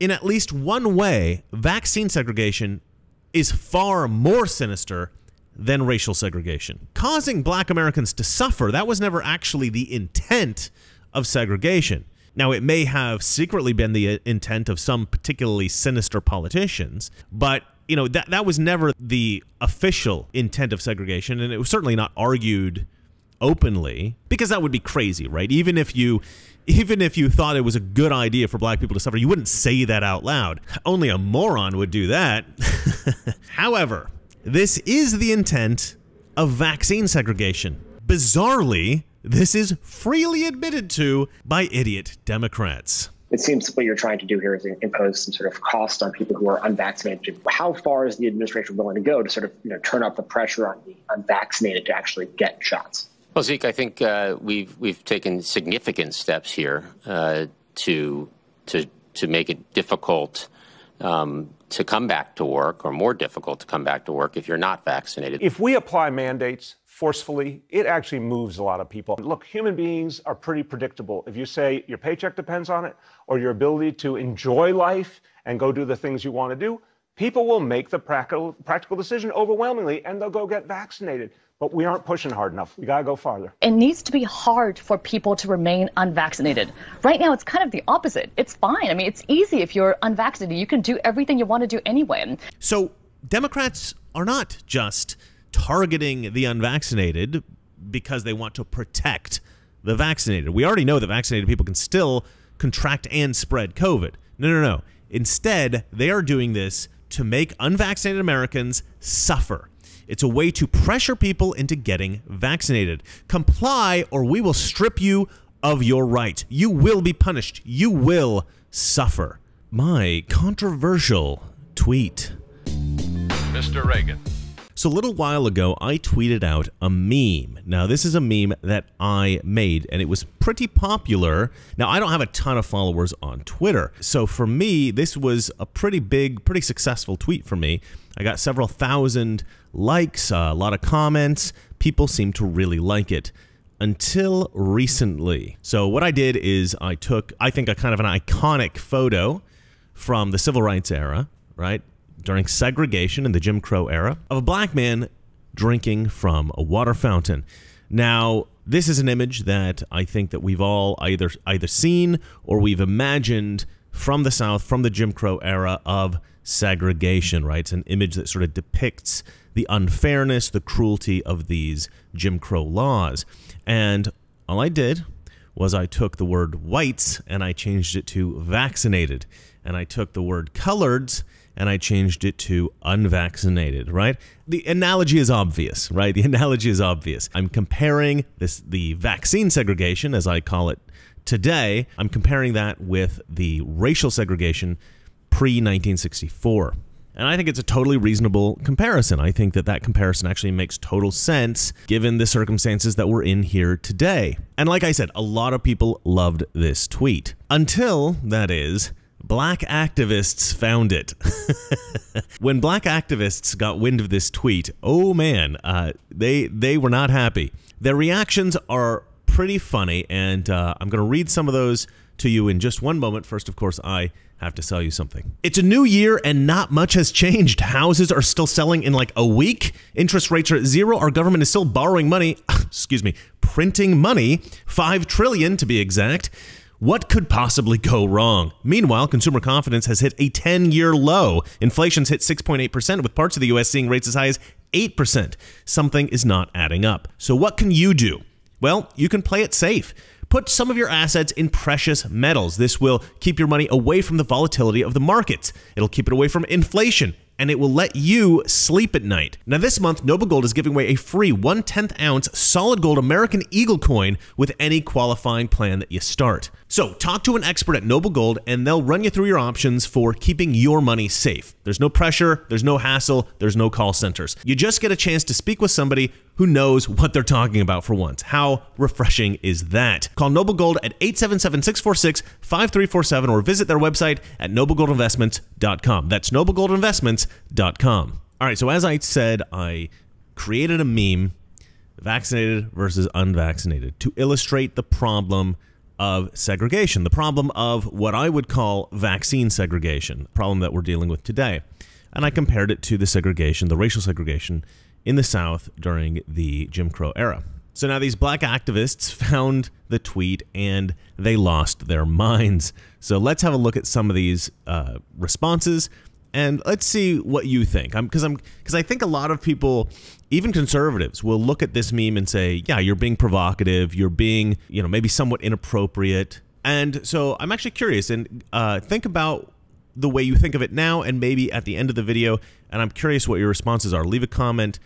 in at least one way, vaccine segregation is far more sinister than racial segregation. Causing black Americans to suffer, that was never actually the intent of segregation. Now, it may have secretly been the intent of some particularly sinister politicians, but you know, that was never the official intent of segregation, and it was certainly not argued openly, because that would be crazy, right? Even if you thought it was a good idea for black people to suffer, you wouldn't say that out loud. Only a moron would do that. However, this is the intent of vaccine segregation. Bizarrely, this is freely admitted to by idiot Democrats. It seems what you're trying to do here is impose some sort of cost on people who are unvaccinated. How far is the administration willing to go to sort of turn up the pressure on the unvaccinated to actually get shots? Well, Zeke, I think we've taken significant steps here to make it difficult to come back to work, or more difficult to come back to work if you're not vaccinated. If we apply mandates forcefully, it actually moves a lot of people. Look, human beings are pretty predictable. If you say your paycheck depends on it, or your ability to enjoy life and go do the things you want to do, people will make the practical decision overwhelmingly, and they'll go get vaccinated. But we aren't pushing hard enough. We got to go farther. It needs to be hard for people to remain unvaccinated. Right now, it's kind of the opposite. It's fine. I mean, it's easy if you're unvaccinated. You can do everything you want to do anyway. So Democrats are not just targeting the unvaccinated because they want to protect the vaccinated. We already know that vaccinated people can still contract and spread COVID. No. Instead, they are doing this to make unvaccinated Americans suffer. It's a way to pressure people into getting vaccinated. Comply, or we will strip you of your right. You will be punished. You will suffer. My controversial tweet. Mr. Reagan. So a little while ago, I tweeted out a meme. Now, this is a meme that I made, and it was pretty popular. Now, I don't have a ton of followers on Twitter. So for me, this was a pretty big, pretty successful tweet for me. I got several thousand likes, a lot of comments. People seem to really like it. Until recently. So what I did is I took, I think, a kind of an iconic photo from the civil rights era, right? During segregation in the Jim Crow era, of a black man drinking from a water fountain. Now, this is an image that I think that we've all either seen or we've imagined from the South, from the Jim Crow era of segregation, right? It's an image that sort of depicts the unfairness, the cruelty of these Jim Crow laws. And all I did was I took the word whites and I changed it to vaccinated. And I took the word coloreds and I changed it to unvaccinated, right? The analogy is obvious, right? The analogy is obvious. I'm comparing the vaccine segregation, as I call it today, I'm comparing that with the racial segregation pre-1964. And I think it's a totally reasonable comparison. I think that comparison actually makes total sense given the circumstances that we're in here today. And like I said, a lot of people loved this tweet. Until, that is, black activists found it. When black activists got wind of this tweet, oh man, they were not happy. Their reactions are pretty funny, and I'm going to read some of those to you in just one moment. First, of course, I have to sell you something. It's a new year and not much has changed. Houses are still selling in like a week. Interest rates are at zero. Our government is still borrowing money. Excuse me, printing money. $5 trillion to be exact. What could possibly go wrong? Meanwhile, consumer confidence has hit a 10-year low. Inflation's hit 6.8%, with parts of the U.S. seeing rates as high as 8%. Something is not adding up. So what can you do? Well, you can play it safe. Put some of your assets in precious metals. This will keep your money away from the volatility of the markets. It'll keep it away from inflation, and it will let you sleep at night. Now this month, Noble Gold is giving away a free 1/10 ounce solid gold American Eagle coin with any qualifying plan that you start. So talk to an expert at Noble Gold and they'll run you through your options for keeping your money safe. There's no pressure, there's no hassle, there's no call centers. You just get a chance to speak with somebody who knows what they're talking about for once. How refreshing is that? Call Noble Gold at 877-646-5347 or visit their website at noblegoldinvestments.com. That's noblegoldinvestments.com. All right, so as I said, I created a meme, vaccinated versus unvaccinated, to illustrate the problem of segregation, the problem of what I would call vaccine segregation, the problem that we're dealing with today. And I compared it to the segregation, the racial segregation in the South during the Jim Crow era. So now these black activists found the tweet and they lost their minds. So let's have a look at some of these responses and let's see what you think. Because I think a lot of people, even conservatives, will look at this meme and say, yeah, you're being provocative, you're being, maybe somewhat inappropriate. And so I'm actually curious, and think about the way you think of it now and maybe at the end of the video. And I'm curious what your responses are. Leave a comment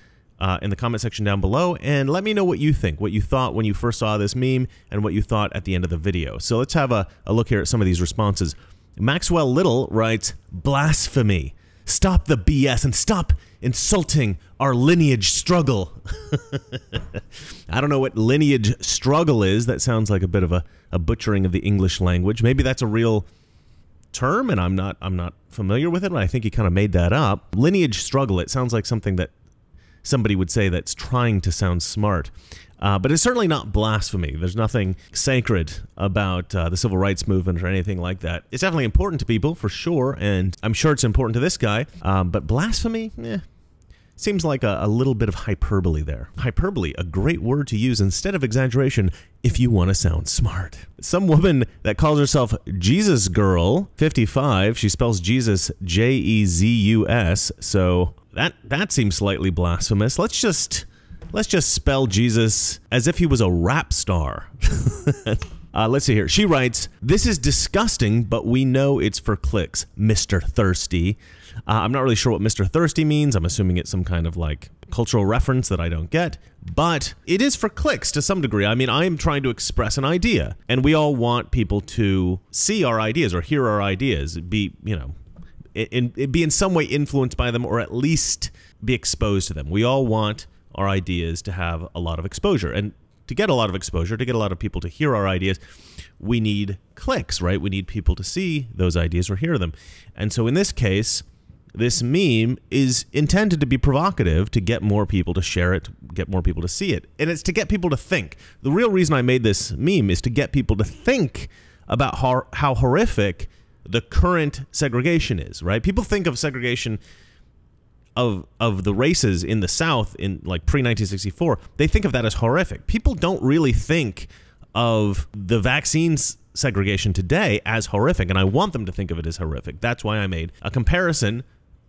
in the comment section down below and let me know what you think, what you thought when you first saw this meme and what you thought at the end of the video. So let's have a look here at some of these responses. Maxwell Little writes, blasphemy. Stop the BS and stop insulting our lineage struggle. I don't know what lineage struggle is. That sounds like a bit of a butchering of the English language. Maybe that's a real term and I'm not familiar with it. I think he kind of made that up. Lineage struggle. It sounds like something that somebody would say that's trying to sound smart. But it's certainly not blasphemy. There's nothing sacred about the civil rights movement or anything like that. It's definitely important to people, for sure, and I'm sure it's important to this guy. But blasphemy? Seems like a little bit of hyperbole there. Hyperbole, a great word to use instead of exaggeration if you want to sound smart. Some woman that calls herself Jesus Girl, 55, she spells Jesus J-E-Z-U-S, so that seems slightly blasphemous. Let's just spell Jesus as if he was a rap star. Let's see here. She writes, this is disgusting, but we know it's for clicks, Mr. Thirsty. I'm not really sure what Mr. Thirsty means. I'm assuming it's some kind of like cultural reference that I don't get, but it is for clicks to some degree. I mean, I am trying to express an idea and we all want people to see our ideas or hear our ideas, be in some way influenced by them or at least be exposed to them. We all want our ideas to have a lot of exposure. And to get a lot of exposure, to get a lot of people to hear our ideas, we need clicks, right? We need people to see those ideas or hear them. And so in this case, this meme is intended to be provocative, to get more people to share it, get more people to see it. And it's to get people to think. The real reason I made this meme is to get people to think about how horrific the current segregation is, right? People think of segregation of the races in the South in like pre-1964, they think of that as horrific. People don't really think of the vaccines segregation today as horrific, and I want them to think of it as horrific. That's why I made a comparison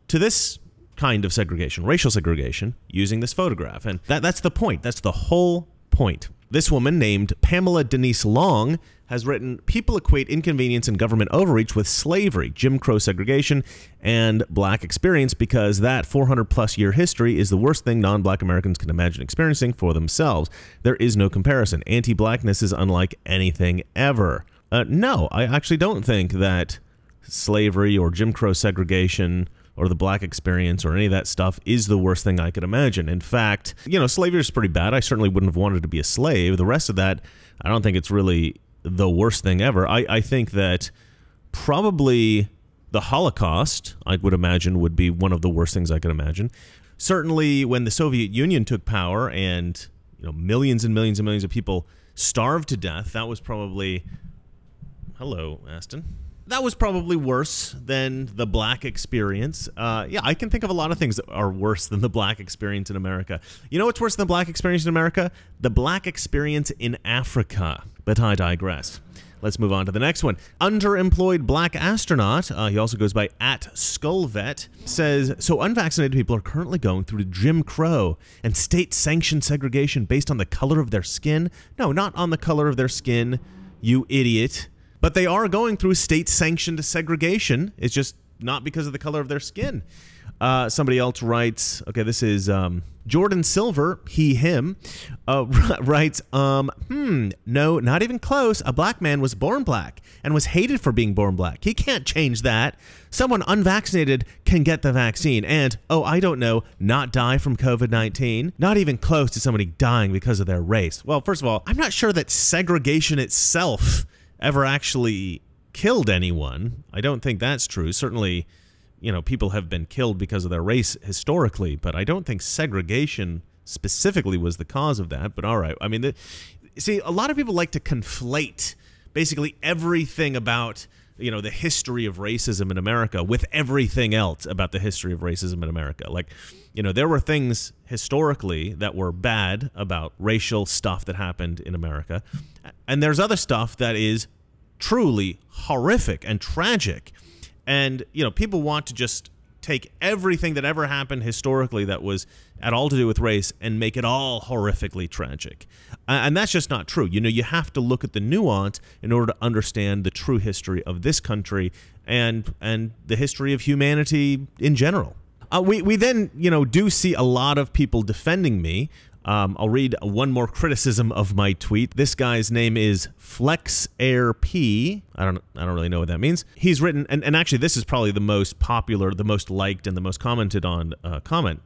to this kind of segregation, racial segregation, using this photograph. And that's the point. That's the whole point. This woman named Pamela Denise Long has written, people equate inconvenience and government overreach with slavery, Jim Crow segregation, and black experience because that 400-plus year history is the worst thing non-black Americans can imagine experiencing for themselves. There is no comparison. Anti-blackness is unlike anything ever. No, I actually don't think that slavery or Jim Crow segregation or the black experience or any of that stuff is the worst thing I could imagine. In fact, slavery is pretty bad. I certainly wouldn't have wanted to be a slave. The rest of that, I don't think it's really the worst thing ever. I think that probably the Holocaust, I would imagine, would be one of the worst things I could imagine. Certainly when the Soviet Union took power and millions and millions and millions of people starved to death, that was probably... Hello, Aston. That was probably worse than the black experience. Yeah, I can think of a lot of things that are worse than the black experience in America. You know what's worse than the black experience in America? The black experience in Africa. But I digress. Let's move on to the next one. Underemployed black astronaut, he also goes by @SkullVet, says, so unvaccinated people are currently going through Jim Crow and state-sanctioned segregation based on the color of their skin? No, not on the color of their skin, you idiot. But they are going through state-sanctioned segregation. It's just not because of the color of their skin. Somebody else writes, okay, this is Jordan Silver, him, writes, no, not even close. A black man was born black and was hated for being born black. He can't change that. Someone unvaccinated can get the vaccine and, oh, I don't know, not die from COVID-19. Not even close to somebody dying because of their race. Well, first of all, I'm not sure that segregation itself ever actually killed anyone. I don't think that's true. Certainly, people have been killed because of their race historically, but I don't think segregation specifically was the cause of that. But all right. I mean, see, a lot of people like to conflate basically everything about, you know, the history of racism in America with everything else about the history of racism in America. Like, you know, there were things historically that were bad about racial stuff that happened in America, and there's other stuff that is truly horrific and tragic. And, you know, people want to just take everything that ever happened historically that was at all to do with race and make it all horrifically tragic. And that's just not true. You know, you have to look at the nuance in order to understand the true history of this country and the history of humanity in general. We then, you know, do see a lot of people defending me. I'll read one more criticism of my tweet. This guy's name is FlexAirP. I don't really know what that means. He's written, and actually this is probably the most popular, the most liked, and the most commented on comment.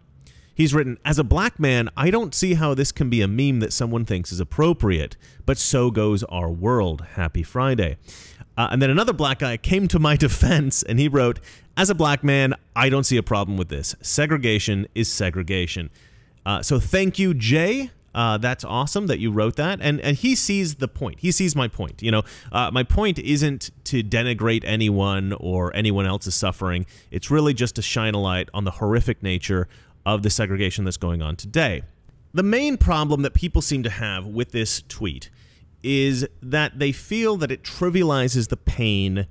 He's written, as a black man, I don't see how this can be a meme that someone thinks is appropriate, but so goes our world. Happy Friday. And then another black guy came to my defense, and he wrote, as a black man, I don't see a problem with this. Segregation is segregation. So thank you, Jay. That's awesome that you wrote that. And he sees the point. He sees my point. You know, my point isn't to denigrate anyone or anyone else's suffering. It's really just to shine a light on the horrific nature of the segregation that's going on today. The main problem that people seem to have with this tweet is that they feel that it trivializes the pain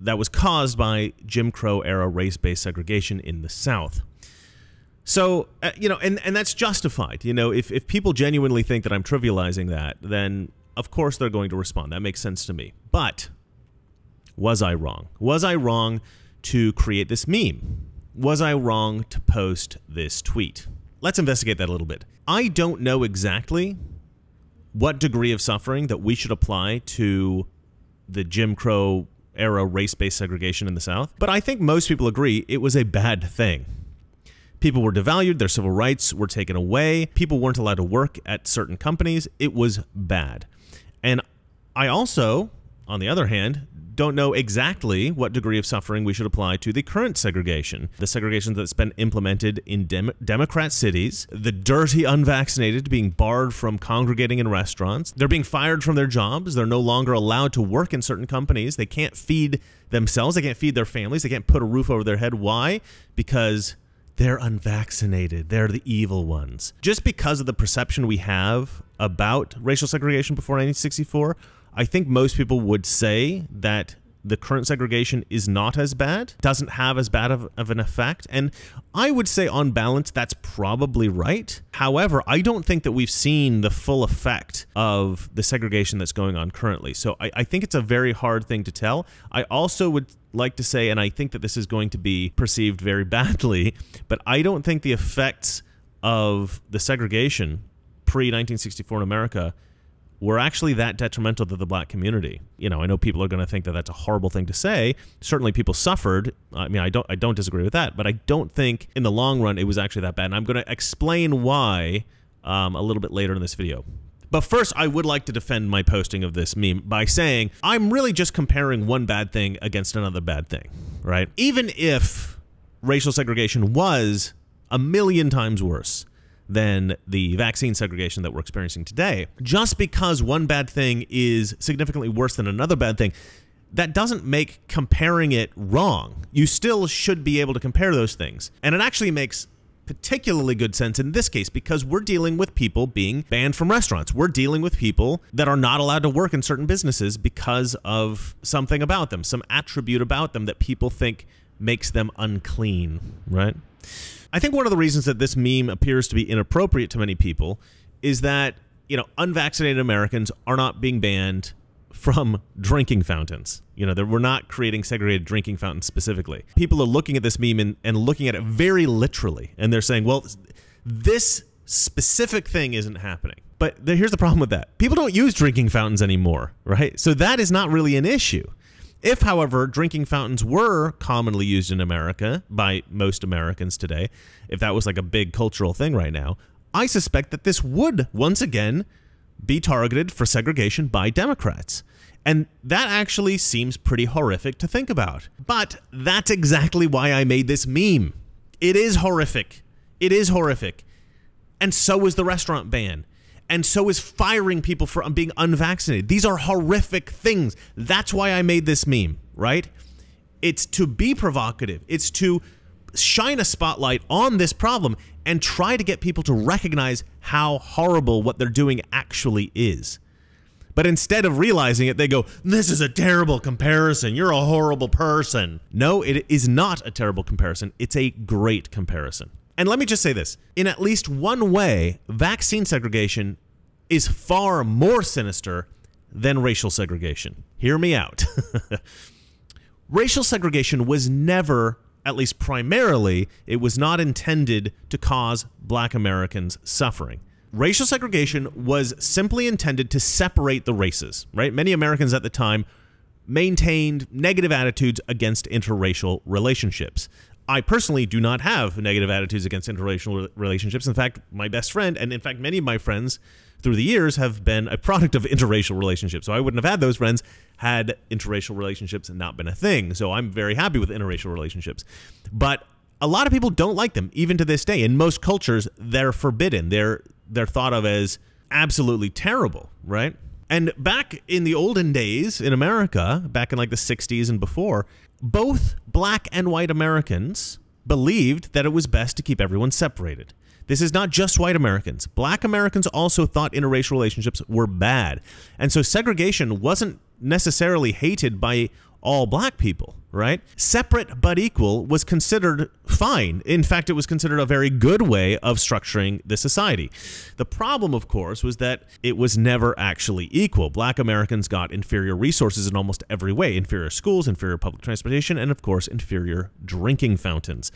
that was caused by Jim Crow era race-based segregation in the South. So, you know, and that's justified. You know, if people genuinely think that I'm trivializing that, then of course they're going to respond. That makes sense to me. But was I wrong? Was I wrong to create this meme? Was I wrong to post this tweet? Let's investigate that a little bit. I don't know exactly what degree of suffering that we should apply to the Jim Crow era race-based segregation in the South, but I think most people agree it was a bad thing. People were devalued, their civil rights were taken away, people weren't allowed to work at certain companies. It was bad. And I also, on the other hand, don't know exactly what degree of suffering we should apply to the current segregation. The segregation that's been implemented in Democrat cities, the dirty unvaccinated being barred from congregating in restaurants. They're being fired from their jobs. They're no longer allowed to work in certain companies. They can't feed themselves. They can't feed their families. They can't put a roof over their head. Why? Because they're unvaccinated. They're the evil ones. Just because of the perception we have about racial segregation before 1964, I think most people would say that the current segregation is not as bad, doesn't have as bad of an effect. And I would say on balance, that's probably right. However, I don't think that we've seen the full effect of the segregation that's going on currently. So I think it's a very hard thing to tell. I also would like to say, and I think that this is going to be perceived very badly, but I don't think the effects of the segregation pre-1964 in America were actually that detrimental to the black community. You know, I know people are going to think that that's a horrible thing to say. Certainly people suffered. I mean, I don't disagree with that, but I don't think in the long run it was actually that bad. And I'm going to explain why a little bit later in this video. But first, I would like to defend my posting of this meme by saying I'm really just comparing one bad thing against another bad thing, right? Even if racial segregation was a million times worse than the vaccine segregation that we're experiencing today, just because one bad thing is significantly worse than another bad thing, that doesn't make comparing it wrong. You still should be able to compare those things. And it actually makes particularly good sense in this case because we're dealing with people being banned from restaurants. We're dealing with people that are not allowed to work in certain businesses because of something about them, some attribute about them that people think makes them unclean, right? I think one of the reasons that this meme appears to be inappropriate to many people is that, you know, unvaccinated Americans are not being banned from drinking fountains. You know, we're not creating segregated drinking fountains specifically. People are looking at this meme and looking at it very literally, and they're saying, well, this specific thing isn't happening. But here's the problem with that. People don't use drinking fountains anymore, right? So that is not really an issue. If, however, drinking fountains were commonly used in America by most Americans today, if that was like a big cultural thing right now, I suspect that this would, once again, be targeted for segregation by Democrats. And that actually seems pretty horrific to think about. But that's exactly why I made this meme. It is horrific. It is horrific. And so is the restaurant ban. And so is firing people for being unvaccinated. These are horrific things. That's why I made this meme, right? It's to be provocative. It's to shine a spotlight on this problem and try to get people to recognize how horrible what they're doing actually is. But instead of realizing it, they go, this is a terrible comparison. You're a horrible person. No, it is not a terrible comparison. It's a great comparison. And let me just say this. In at least one way, vaccine segregation is far more sinister than racial segregation. Hear me out. Racial segregation was never, at least primarily, it was not intended to cause Black Americans suffering. Racial segregation was simply intended to separate the races, right? Many Americans at the time maintained negative attitudes against interracial relationships. I personally do not have negative attitudes against interracial relationships. In fact, my best friend, and in fact, many of my friends through the years have been a product of interracial relationships. So I wouldn't have had those friends had interracial relationships not been a thing. So I'm very happy with interracial relationships. But a lot of people don't like them, even to this day. In most cultures, they're forbidden. They're thought of as absolutely terrible, right? And back in the olden days in America, back in like the 60s and before, both Black and white Americans believed that it was best to keep everyone separated. This is not just white Americans. Black Americans also thought interracial relationships were bad. And so segregation wasn't necessarily hated by all Black people, right? Separate but equal was considered fine. In fact, it was considered a very good way of structuring the society. The problem, of course, was that it was never actually equal. Black Americans got inferior resources in almost every way: inferior schools, inferior public transportation, and of course, inferior drinking fountains.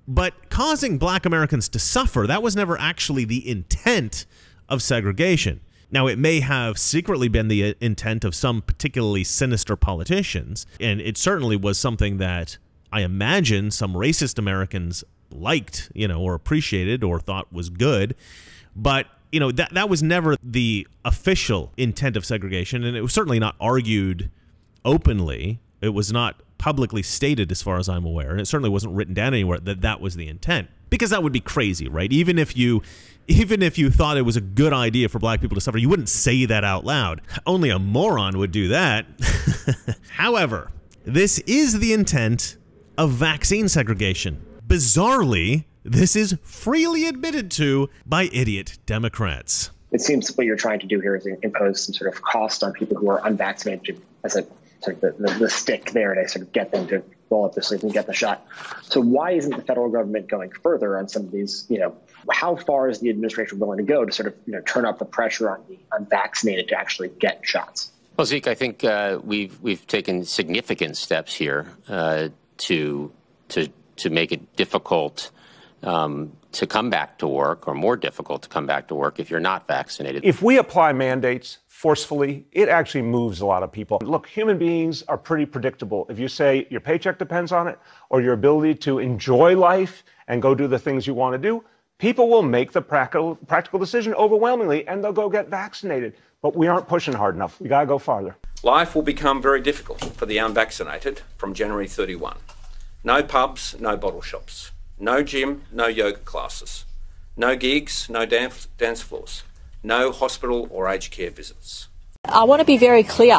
But causing Black Americans to suffer, that was never actually the intent of segregation. Now, it may have secretly been the intent of some particularly sinister politicians, and it certainly was something that I imagine some racist Americans liked, or appreciated or thought was good. But, that was never the official intent of segregation, and it was certainly not argued openly. It was not publicly stated, as far as I'm aware, and it certainly wasn't written down anywhere that that was the intent, because that would be crazy, right? Even if you thought it was a good idea for Black people to suffer, you wouldn't say that out loud. Only a moron would do that. However, this is the intent of vaccine segregation. Bizarrely, this is freely admitted to by idiot Democrats. It seems what you're trying to do here is impose some sort of cost on people who are unvaccinated as a sort of the stick there to sort of get them to roll up their sleeves and get the shot. So why isn't the federal government going further on some of these, how far is the administration willing to go to sort of, turn up the pressure on the unvaccinated to actually get shots? Well, Zeke, I think we've taken significant steps here to make it difficult to come back to work, or more difficult to come back to work if you're not vaccinated. If we apply mandates forcefully, it actually moves a lot of people. Look, human beings are pretty predictable. If you say your paycheck depends on it, or your ability to enjoy life and go do the things you want to do, people will make the practical decision overwhelmingly, and they'll go get vaccinated. But we aren't pushing hard enough. We got to go farther. Life will become very difficult for the unvaccinated from January 31. No pubs, no bottle shops. No gym, no yoga classes. No gigs, no dance floors. No hospital or aged care visits. I want to be very clear.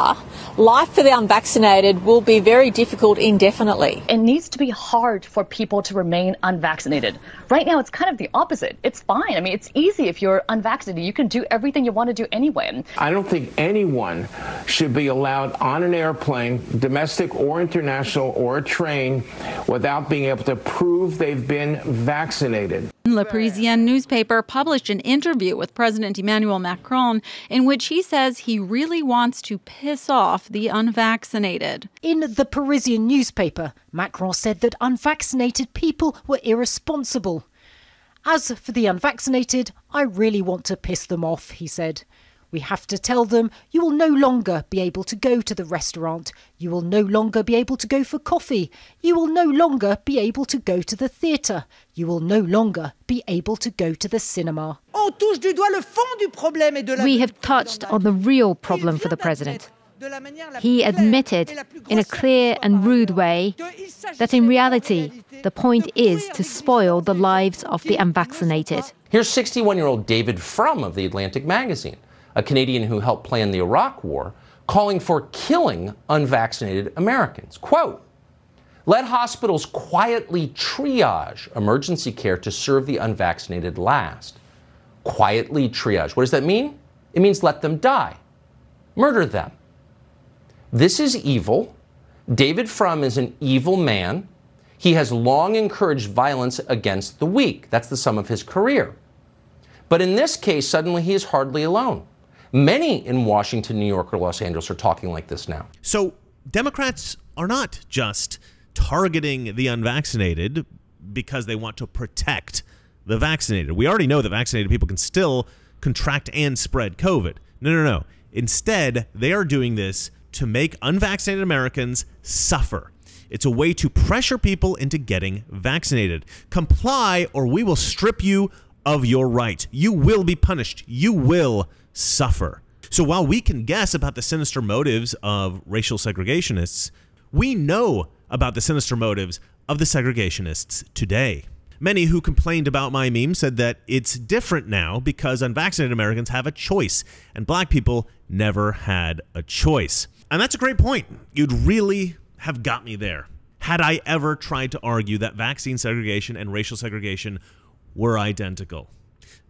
Life for the unvaccinated will be very difficult indefinitely. It needs to be hard for people to remain unvaccinated. Right now, it's kind of the opposite. It's fine. I mean, it's easy if you're unvaccinated. You can do everything you want to do anyway. I don't think anyone should be allowed on an airplane, domestic or international, or a train, without being able to prove they've been vaccinated. Le Parisien newspaper published an interview with President Emmanuel Macron in which he says he really wants to piss off the unvaccinated. In the Parisian newspaper, Macron said that unvaccinated people were irresponsible. As for the unvaccinated, I really want to piss them off, he said. We have to tell them, you will no longer be able to go to the restaurant. You will no longer be able to go for coffee. You will no longer be able to go to the theatre. You will no longer be able to go to the cinema. We have touched on the real problem for the president. He admitted in a clear and rude way that in reality, the point is to spoil the lives of the unvaccinated. Here's 61-year-old David Frum of The Atlantic magazine, a Canadian who helped plan the Iraq War, calling for killing unvaccinated Americans. Quote, "Let hospitals quietly triage emergency care to serve the unvaccinated last." Quietly triage. What does that mean? It means let them die. Murder them. This is evil. David Frum is an evil man. He has long encouraged violence against the weak. That's the sum of his career. But in this case, suddenly he is hardly alone. Many in Washington, New York, or Los Angeles are talking like this now. So Democrats are not just targeting the unvaccinated because they want to protect the vaccinated. We already know that vaccinated people can still contract and spread COVID. No. Instead, they are doing this to make unvaccinated Americans suffer. It's a way to pressure people into getting vaccinated. Comply or we will strip you of your right. You will be punished. You will suffer. So while we can guess about the sinister motives of racial segregationists, we know about the sinister motives of the segregationists today. Many who complained about my meme said that it's different now because unvaccinated Americans have a choice and black people never had a choice. And that's a great point. You'd really have got me there had I ever tried to argue that vaccine segregation and racial segregation were identical.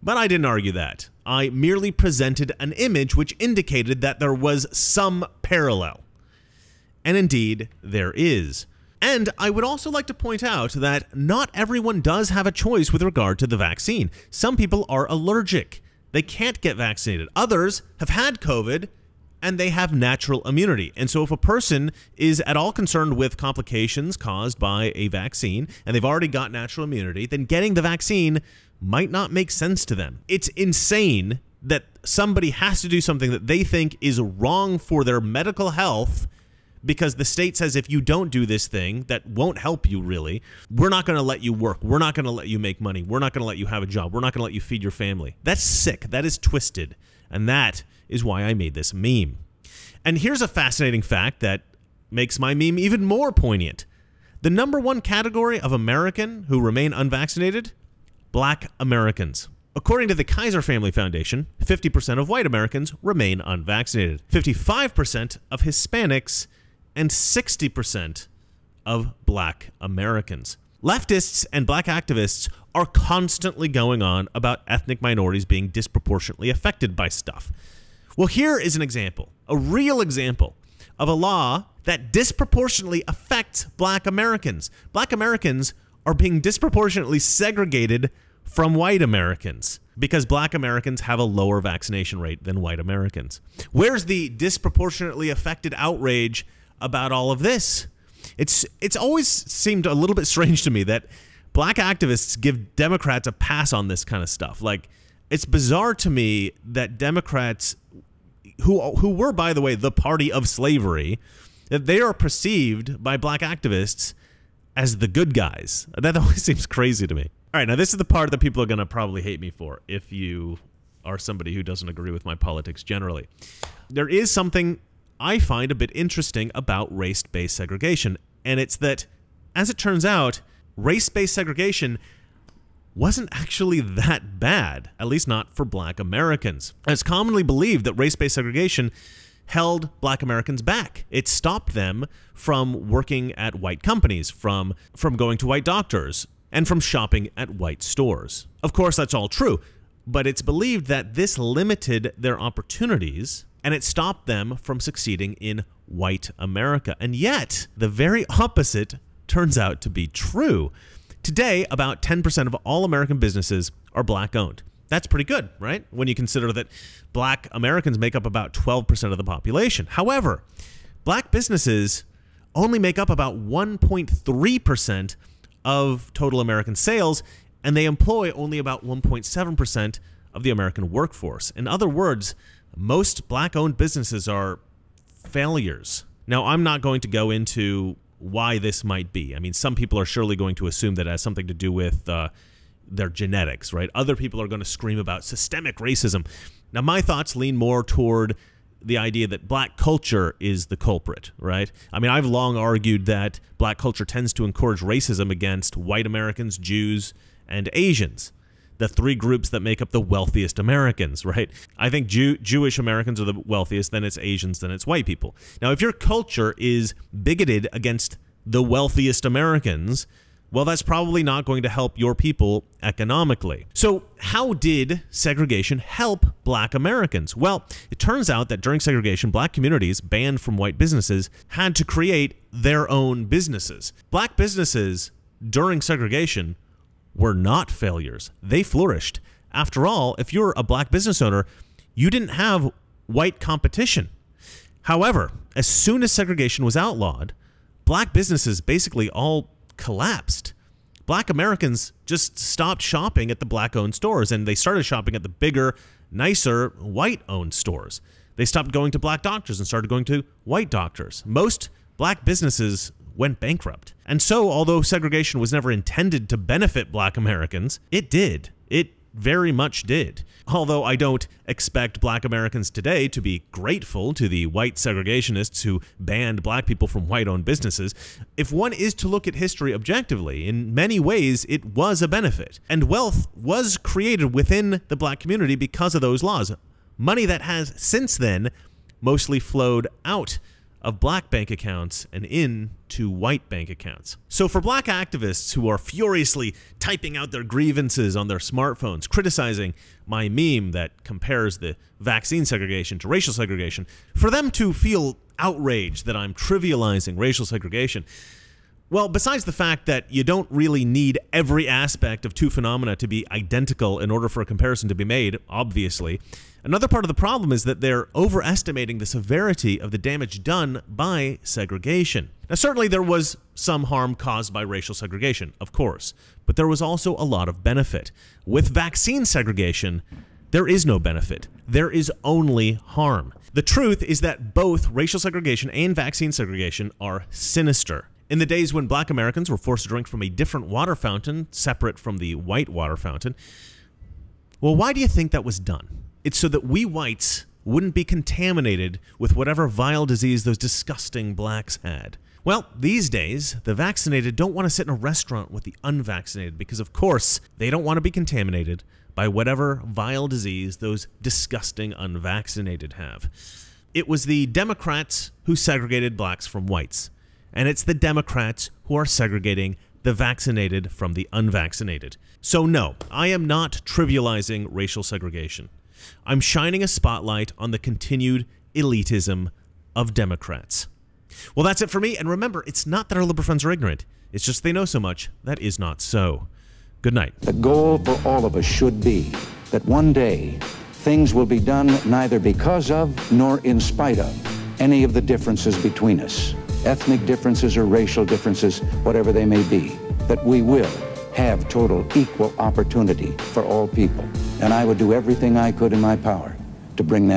But I didn't argue that. I merely presented an image which indicated that there was some parallel. And indeed, there is. And I would also like to point out that not everyone does have a choice with regard to the vaccine. Some people are allergic. They can't get vaccinated. Others have had COVID and they have natural immunity. And so if a person is at all concerned with complications caused by a vaccine and they've already got natural immunity, then getting the vaccine might not make sense to them. It's insane that somebody has to do something that they think is wrong for their medical health because the state says if you don't do this thing that won't help you really, we're not going to let you work. We're not going to let you make money. We're not going to let you have a job. We're not going to let you feed your family. That's sick. That is twisted. And that is why I made this meme. And here's a fascinating fact that makes my meme even more poignant. The number one category of American who remain unvaccinated, Black Americans. According to the Kaiser Family Foundation, 50% of white Americans remain unvaccinated, 55% of Hispanics, and 60% of Black Americans. Leftists and black activists are constantly going on about ethnic minorities being disproportionately affected by stuff. Well, here is an example, a real example of a law that disproportionately affects Black Americans. Black Americans are being disproportionately segregated from white Americans because Black Americans have a lower vaccination rate than white Americans. Where's the disproportionately affected outrage about all of this? It's always seemed a little bit strange to me that black activists give Democrats a pass on this kind of stuff. Like, it's bizarre to me that Democrats, who were, by the way, the party of slavery, that they are perceived by black activists as the good guys. That always seems crazy to me. All right, now this is the part that people are going to probably hate me for if you are somebody who doesn't agree with my politics generally. There is something I find a bit interesting about race-based segregation, and it's that, as it turns out, race-based segregation wasn't actually that bad, at least not for black Americans. It's commonly believed that race-based segregation held black Americans back. It stopped them from working at white companies, from going to white doctors, and from shopping at white stores. Of course, that's all true, but it's believed that this limited their opportunities and it stopped them from succeeding in white America. And yet, the very opposite turns out to be true. Today, about 10% of all American businesses are black-owned. That's pretty good, right? When you consider that black Americans make up about 12% of the population. However, black businesses only make up about 1.3% of total American sales, and they employ only about 1.7% of the American workforce. In other words, most black-owned businesses are failures. Now, I'm not going to go into why this might be. I mean, some people are surely going to assume that it has something to do with their genetics, right? Other people are going to scream about systemic racism. Now, my thoughts lean more toward the idea that black culture is the culprit, right? I mean, I've long argued that black culture tends to encourage racism against white Americans, Jews, and Asians, the three groups that make up the wealthiest Americans, right? I think Jewish Americans are the wealthiest, then it's Asians, then it's white people. Now, if your culture is bigoted against the wealthiest Americans, well, that's probably not going to help your people economically. So how did segregation help black Americans? Well, it turns out that during segregation, black communities banned from white businesses had to create their own businesses. Black businesses during segregation were not failures. They flourished. After all, if you're a black business owner, you didn't have white competition. However, as soon as segregation was outlawed, black businesses basically all collapsed. Black Americans just stopped shopping at the black-owned stores, and they started shopping at the bigger, nicer, white-owned stores. They stopped going to black doctors and started going to white doctors. Most black businesses went bankrupt. And so, although segregation was never intended to benefit black Americans, it did. It very much did. Although I don't expect black Americans today to be grateful to the white segregationists who banned black people from white-owned businesses, if one is to look at history objectively, in many ways it was a benefit. And wealth was created within the black community because of those laws. Money that has since then mostly flowed out of black bank accounts and into white bank accounts. So for black activists who are furiously typing out their grievances on their smartphones, criticizing my meme that compares the vaccine segregation to racial segregation, for them to feel outraged that I'm trivializing racial segregation, well, besides the fact that you don't really need every aspect of two phenomena to be identical in order for a comparison to be made, obviously, another part of the problem is that they're overestimating the severity of the damage done by segregation. Now, certainly there was some harm caused by racial segregation, of course, but there was also a lot of benefit. With vaccine segregation, there is no benefit. There is only harm. The truth is that both racial segregation and vaccine segregation are sinister. In the days when black Americans were forced to drink from a different water fountain, separate from the white water fountain, well, why do you think that was done? It's so that we whites wouldn't be contaminated with whatever vile disease those disgusting blacks had. Well, these days, the vaccinated don't want to sit in a restaurant with the unvaccinated because, of course, they don't want to be contaminated by whatever vile disease those disgusting unvaccinated have. It was the Democrats who segregated blacks from whites, and it's the Democrats who are segregating the vaccinated from the unvaccinated. So no, I am not trivializing racial segregation. I'm shining a spotlight on the continued elitism of Democrats. Well, that's it for me, and remember, it's not that our liberal friends are ignorant. It's just they know so much that is not so. Good night. The goal for all of us should be that one day things will be done neither because of nor in spite of any of the differences between us, ethnic differences or racial differences, whatever they may be, that we will have total equal opportunity for all people. And I would do everything I could in my power to bring that